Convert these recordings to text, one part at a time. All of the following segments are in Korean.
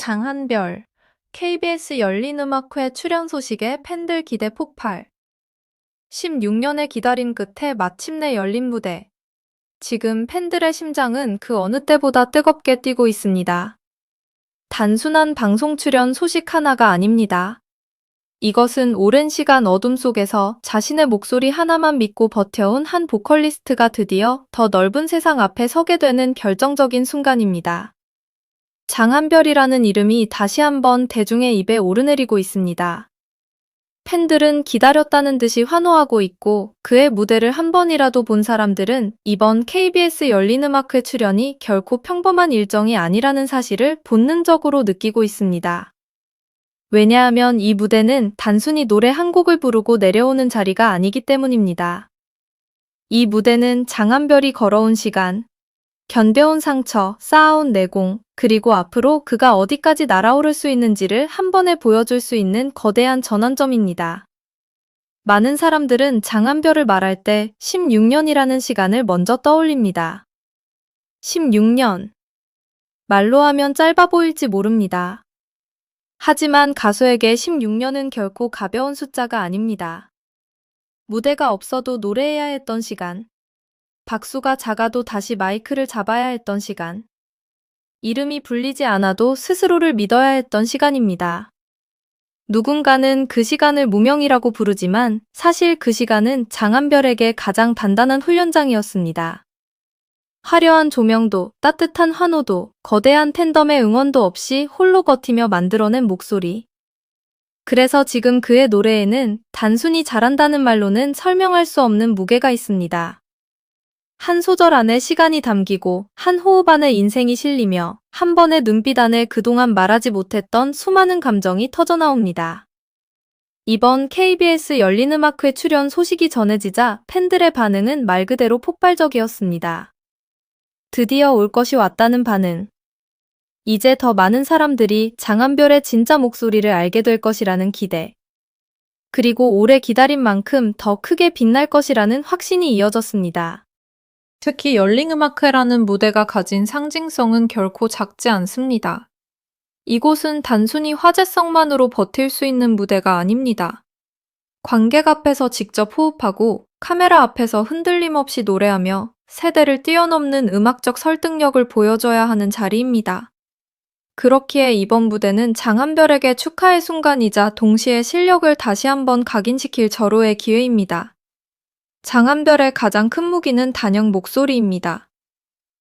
장한별, KBS 열린음악회 출연 소식에 팬들 기대 폭발. 16년의 기다림 끝에 마침내 열린 무대. 지금 팬들의 심장은 그 어느 때보다 뜨겁게 뛰고 있습니다. 단순한 방송 출연 소식 하나가 아닙니다. 이것은 오랜 시간 어둠 속에서 자신의 목소리 하나만 믿고 버텨온 한 보컬리스트가 드디어 더 넓은 세상 앞에 서게 되는 결정적인 순간입니다. 장한별이라는 이름이 다시 한번 대중의 입에 오르내리고 있습니다. 팬들은 기다렸다는 듯이 환호하고 있고 그의 무대를 한 번이라도 본 사람들은 이번 KBS 열린음악회 출연이 결코 평범한 일정이 아니라는 사실을 본능적으로 느끼고 있습니다. 왜냐하면 이 무대는 단순히 노래 한 곡을 부르고 내려오는 자리가 아니기 때문입니다. 이 무대는 장한별이 걸어온 시간, 견뎌온 상처, 쌓아온 내공, 그리고 앞으로 그가 어디까지 날아오를 수 있는지를 한 번에 보여줄 수 있는 거대한 전환점입니다. 많은 사람들은 장한별을 말할 때 16년이라는 시간을 먼저 떠올립니다. 16년. 말로 하면 짧아 보일지 모릅니다. 하지만 가수에게 16년은 결코 가벼운 숫자가 아닙니다. 무대가 없어도 노래해야 했던 시간, 박수가 작아도 다시 마이크를 잡아야 했던 시간, 이름이 불리지 않아도 스스로를 믿어야 했던 시간입니다. 누군가는 그 시간을 무명이라고 부르지만 사실 그 시간은 장한별에게 가장 단단한 훈련장이었습니다. 화려한 조명도, 따뜻한 환호도, 거대한 팬덤의 응원도 없이 홀로 버티며 만들어낸 목소리. 그래서 지금 그의 노래에는 단순히 잘한다는 말로는 설명할 수 없는 무게가 있습니다. 한 소절 안에 시간이 담기고 한 호흡 안에 인생이 실리며 한 번의 눈빛 안에 그동안 말하지 못했던 수많은 감정이 터져나옵니다. 이번 KBS 열린음악회 출연 소식이 전해지자 팬들의 반응은 말 그대로 폭발적이었습니다. 드디어 올 것이 왔다는 반응. 이제 더 많은 사람들이 장한별의 진짜 목소리를 알게 될 것이라는 기대. 그리고 오래 기다린 만큼 더 크게 빛날 것이라는 확신이 이어졌습니다. 특히 열린음악회라는 무대가 가진 상징성은 결코 작지 않습니다. 이곳은 단순히 화제성만으로 버틸 수 있는 무대가 아닙니다. 관객 앞에서 직접 호흡하고 카메라 앞에서 흔들림 없이 노래하며 세대를 뛰어넘는 음악적 설득력을 보여줘야 하는 자리입니다. 그렇기에 이번 무대는 장한별에게 축하의 순간이자 동시에 실력을 다시 한번 각인시킬 절호의 기회입니다. 장한별의 가장 큰 무기는 단연 목소리입니다.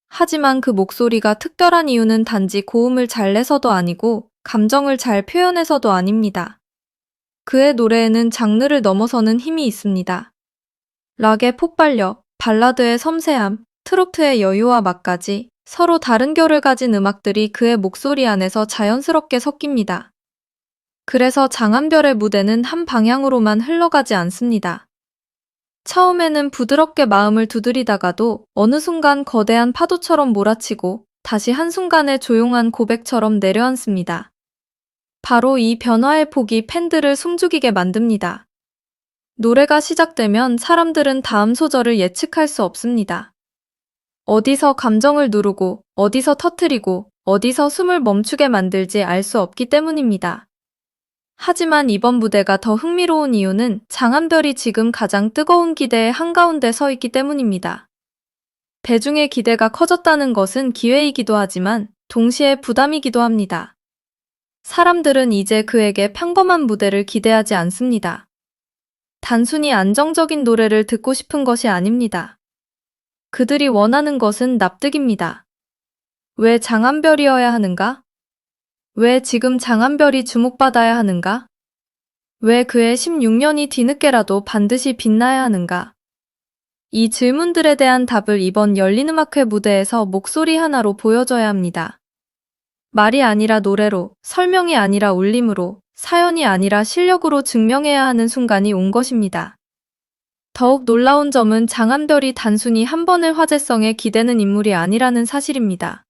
하지만 그 목소리가 특별한 이유는 단지 고음을 잘 내서도 아니고 감정을 잘 표현해서도 아닙니다. 그의 노래에는 장르를 넘어서는 힘이 있습니다. 락의 폭발력, 발라드의 섬세함, 트로트의 여유와 맛까지 서로 다른 결을 가진 음악들이 그의 목소리 안에서 자연스럽게 섞입니다. 그래서 장한별의 무대는 한 방향으로만 흘러가지 않습니다. 처음에는 부드럽게 마음을 두드리다가도 어느 순간 거대한 파도처럼 몰아치고 다시 한순간에 조용한 고백처럼 내려앉습니다. 바로 이 변화의 폭이 팬들을 숨죽이게 만듭니다. 노래가 시작되면 사람들은 다음 소절을 예측할 수 없습니다. 어디서 감정을 누르고, 어디서 터뜨리고, 어디서 숨을 멈추게 만들지 알 수 없기 때문입니다. 하지만 이번 무대가 더 흥미로운 이유는 장한별이 지금 가장 뜨거운 기대의 한가운데 서 있기 때문입니다. 대중의 기대가 커졌다는 것은 기회이기도 하지만 동시에 부담이기도 합니다. 사람들은 이제 그에게 평범한 무대를 기대하지 않습니다. 단순히 안정적인 노래를 듣고 싶은 것이 아닙니다. 그들이 원하는 것은 납득입니다. 왜 장한별이어야 하는가? 왜 지금 장한별이 주목받아야 하는가? 왜 그의 16년이 뒤늦게라도 반드시 빛나야 하는가? 이 질문들에 대한 답을 이번 열린음악회 무대에서 목소리 하나로 보여줘야 합니다. 말이 아니라 노래로, 설명이 아니라 울림으로, 사연이 아니라 실력으로 증명해야 하는 순간이 온 것입니다. 더욱 놀라운 점은 장한별이 단순히 한 번의 화제성에 기대는 인물이 아니라는 사실입니다.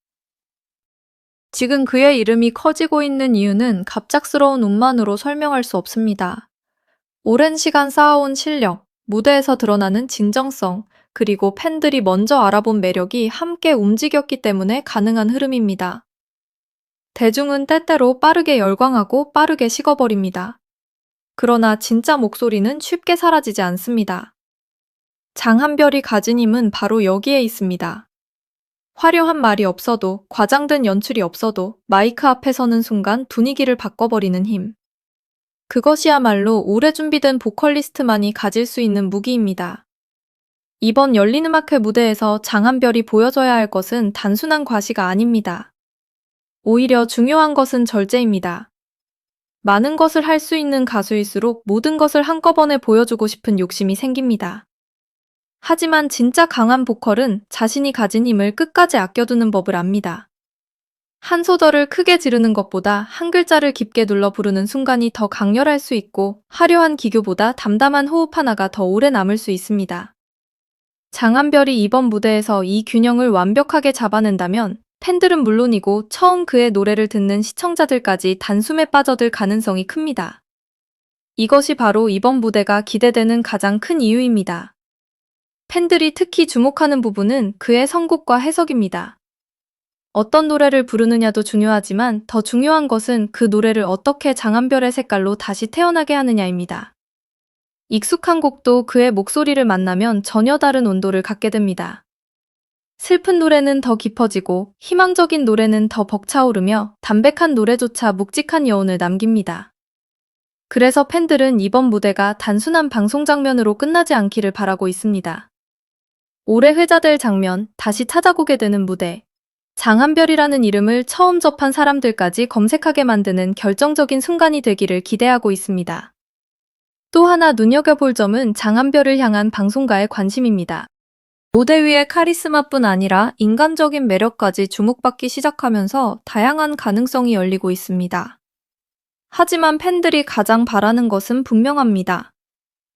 지금 그의 이름이 커지고 있는 이유는 갑작스러운 운만으로 설명할 수 없습니다. 오랜 시간 쌓아온 실력, 무대에서 드러나는 진정성, 그리고 팬들이 먼저 알아본 매력이 함께 움직였기 때문에 가능한 흐름입니다. 대중은 때때로 빠르게 열광하고 빠르게 식어버립니다. 그러나 진짜 목소리는 쉽게 사라지지 않습니다. 장한별이 가진 힘은 바로 여기에 있습니다. 화려한 말이 없어도, 과장된 연출이 없어도 마이크 앞에 서는 순간 분위기를 바꿔버리는 힘. 그것이야말로 오래 준비된 보컬리스트만이 가질 수 있는 무기입니다. 이번 열린음악회 무대에서 장한별이 보여줘야 할 것은 단순한 과시가 아닙니다. 오히려 중요한 것은 절제입니다. 많은 것을 할 수 있는 가수일수록 모든 것을 한꺼번에 보여주고 싶은 욕심이 생깁니다. 하지만 진짜 강한 보컬은 자신이 가진 힘을 끝까지 아껴두는 법을 압니다. 한 소절을 크게 지르는 것보다 한 글자를 깊게 눌러 부르는 순간이 더 강렬할 수 있고, 화려한 기교보다 담담한 호흡 하나가 더 오래 남을 수 있습니다. 장한별이 이번 무대에서 이 균형을 완벽하게 잡아낸다면 팬들은 물론이고 처음 그의 노래를 듣는 시청자들까지 단숨에 빠져들 가능성이 큽니다. 이것이 바로 이번 무대가 기대되는 가장 큰 이유입니다. 팬들이 특히 주목하는 부분은 그의 선곡과 해석입니다. 어떤 노래를 부르느냐도 중요하지만 더 중요한 것은 그 노래를 어떻게 장한별의 색깔로 다시 태어나게 하느냐입니다. 익숙한 곡도 그의 목소리를 만나면 전혀 다른 온도를 갖게 됩니다. 슬픈 노래는 더 깊어지고 희망적인 노래는 더 벅차오르며 담백한 노래조차 묵직한 여운을 남깁니다. 그래서 팬들은 이번 무대가 단순한 방송 장면으로 끝나지 않기를 바라고 있습니다. 오래 회자될 장면, 다시 찾아보게 되는 무대. 장한별이라는 이름을 처음 접한 사람들까지 검색하게 만드는 결정적인 순간이 되기를 기대하고 있습니다. 또 하나 눈여겨볼 점은 장한별을 향한 방송가의 관심입니다. 무대 위의 카리스마뿐 아니라 인간적인 매력까지 주목받기 시작하면서 다양한 가능성이 열리고 있습니다. 하지만 팬들이 가장 바라는 것은 분명합니다.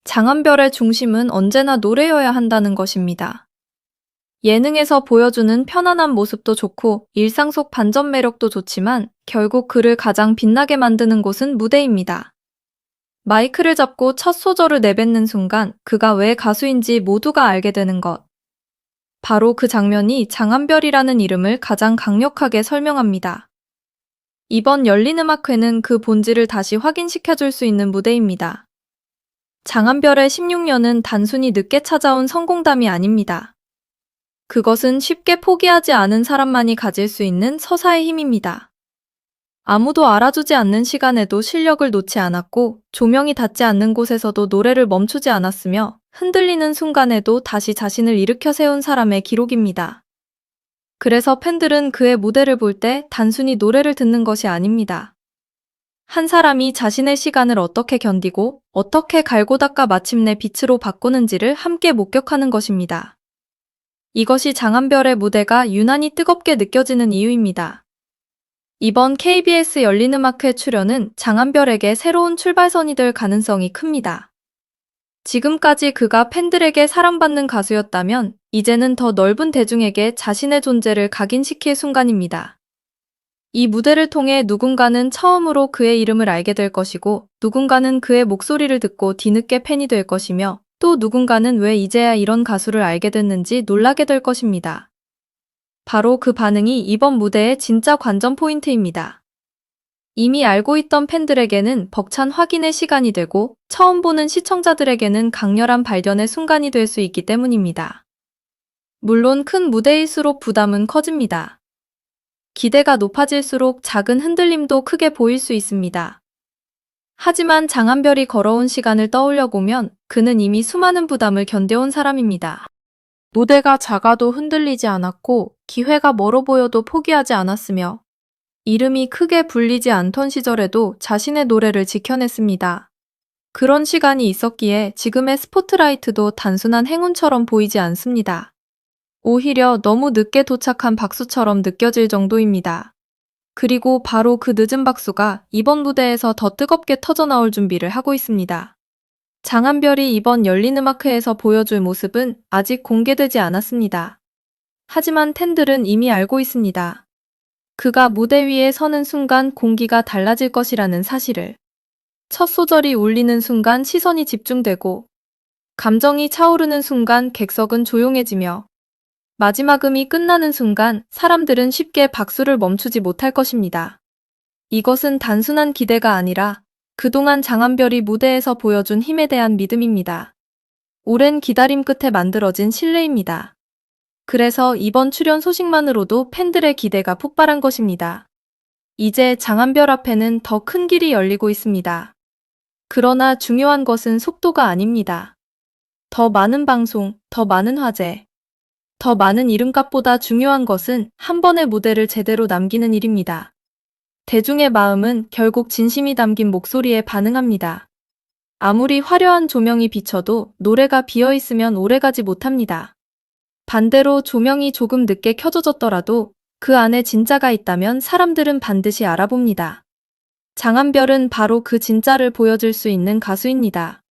장한별의 중심은 언제나 노래여야 한다는 것입니다. 예능에서 보여주는 편안한 모습도 좋고 일상 속 반전 매력도 좋지만 결국 그를 가장 빛나게 만드는 곳은 무대입니다. 마이크를 잡고 첫 소절을 내뱉는 순간 그가 왜 가수인지 모두가 알게 되는 것. 바로 그 장면이 장한별이라는 이름을 가장 강력하게 설명합니다. 이번 열린음악회는 그 본질을 다시 확인시켜줄 수 있는 무대입니다. 장한별의 16년은 단순히 늦게 찾아온 성공담이 아닙니다. 그것은 쉽게 포기하지 않은 사람만이 가질 수 있는 서사의 힘입니다. 아무도 알아주지 않는 시간에도 실력을 놓지 않았고, 조명이 닿지 않는 곳에서도 노래를 멈추지 않았으며, 흔들리는 순간에도 다시 자신을 일으켜 세운 사람의 기록입니다. 그래서 팬들은 그의 무대를 볼 때 단순히 노래를 듣는 것이 아닙니다. 한 사람이 자신의 시간을 어떻게 견디고 어떻게 갈고 닦아 마침내 빛으로 바꾸는지를 함께 목격하는 것입니다. 이것이 장한별의 무대가 유난히 뜨겁게 느껴지는 이유입니다. 이번 KBS 열린음악회 출연은 장한별에게 새로운 출발선이 될 가능성이 큽니다. 지금까지 그가 팬들에게 사랑받는 가수였다면 이제는 더 넓은 대중에게 자신의 존재를 각인시킬 순간입니다. 이 무대를 통해 누군가는 처음으로 그의 이름을 알게 될 것이고, 누군가는 그의 목소리를 듣고 뒤늦게 팬이 될 것이며, 또 누군가는 왜 이제야 이런 가수를 알게 됐는지 놀라게 될 것입니다. 바로 그 반응이 이번 무대의 진짜 관전 포인트입니다. 이미 알고 있던 팬들에게는 벅찬 확인의 시간이 되고, 처음 보는 시청자들에게는 강렬한 발견의 순간이 될 수 있기 때문입니다. 물론 큰 무대일수록 부담은 커집니다. 기대가 높아질수록 작은 흔들림도 크게 보일 수 있습니다. 하지만 장한별이 걸어온 시간을 떠올려 보면 그는 이미 수많은 부담을 견뎌온 사람입니다. 무대가 작아도 흔들리지 않았고 기회가 멀어 보여도 포기하지 않았으며 이름이 크게 불리지 않던 시절에도 자신의 노래를 지켜냈습니다. 그런 시간이 있었기에 지금의 스포트라이트도 단순한 행운처럼 보이지 않습니다. 오히려 너무 늦게 도착한 박수처럼 느껴질 정도입니다. 그리고 바로 그 늦은 박수가 이번 무대에서 더 뜨겁게 터져나올 준비를 하고 있습니다. 장한별이 이번 열린음악회에서 보여줄 모습은 아직 공개되지 않았습니다. 하지만 팬들은 이미 알고 있습니다. 그가 무대 위에 서는 순간 공기가 달라질 것이라는 사실을. 첫 소절이 울리는 순간 시선이 집중되고, 감정이 차오르는 순간 객석은 조용해지며, 마지막 음이 끝나는 순간 사람들은 쉽게 박수를 멈추지 못할 것입니다. 이것은 단순한 기대가 아니라 그동안 장한별이 무대에서 보여준 힘에 대한 믿음입니다. 오랜 기다림 끝에 만들어진 신뢰입니다. 그래서 이번 출연 소식만으로도 팬들의 기대가 폭발한 것입니다. 이제 장한별 앞에는 더 큰 길이 열리고 있습니다. 그러나 중요한 것은 속도가 아닙니다. 더 많은 방송, 더 많은 화제, 더 많은 이름값보다 중요한 것은 한 번의 무대를 제대로 남기는 일입니다. 대중의 마음은 결국 진심이 담긴 목소리에 반응합니다. 아무리 화려한 조명이 비춰도 노래가 비어있으면 오래가지 못합니다. 반대로 조명이 조금 늦게 켜져졌더라도 그 안에 진짜가 있다면 사람들은 반드시 알아봅니다. 장한별은 바로 그 진짜를 보여줄 수 있는 가수입니다.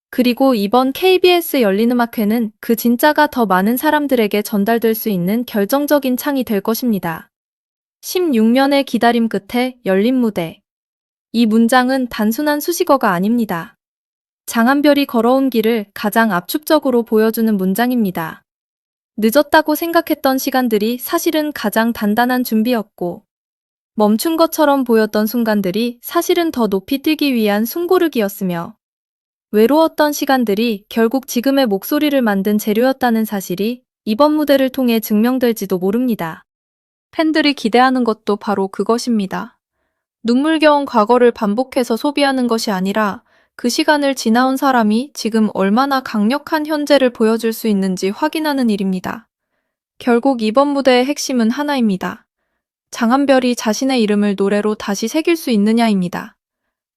그리고 이번 KBS 열린음악회는 그 진짜가 더 많은 사람들에게 전달될 수 있는 결정적인 창이 될 것입니다. 16년의 기다림 끝에 열린 무대. 이 문장은 단순한 수식어가 아닙니다. 장한별이 걸어온 길을 가장 압축적으로 보여주는 문장입니다. 늦었다고 생각했던 시간들이 사실은 가장 단단한 준비였고, 멈춘 것처럼 보였던 순간들이 사실은 더 높이 뛰기 위한 숨고르기였으며, 외로웠던 시간들이 결국 지금의 목소리를 만든 재료였다는 사실이 이번 무대를 통해 증명될지도 모릅니다. 팬들이 기대하는 것도 바로 그것입니다. 눈물겨운 과거를 반복해서 소비하는 것이 아니라 그 시간을 지나온 사람이 지금 얼마나 강력한 현재를 보여줄 수 있는지 확인하는 일입니다. 결국 이번 무대의 핵심은 하나입니다. 장한별이 자신의 이름을 노래로 다시 새길 수 있느냐입니다.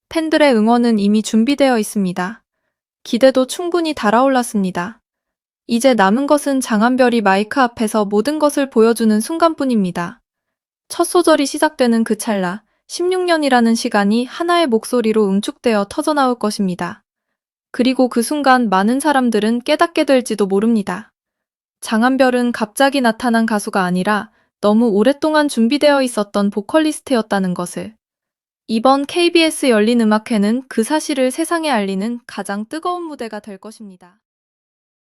팬들의 응원은 이미 준비되어 있습니다. 기대도 충분히 달아올랐습니다. 이제 남은 것은 장한별이 마이크 앞에서 모든 것을 보여주는 순간뿐입니다. 첫 소절이 시작되는 그 찰나, 16년이라는 시간이 하나의 목소리로 응축되어 터져나올 것입니다. 그리고 그 순간 많은 사람들은 깨닫게 될지도 모릅니다. 장한별은 갑자기 나타난 가수가 아니라 너무 오랫동안 준비되어 있었던 보컬리스트였다는 것을. 이번 KBS 열린음악회는 그 사실을 세상에 알리는 가장 뜨거운 무대가 될 것입니다.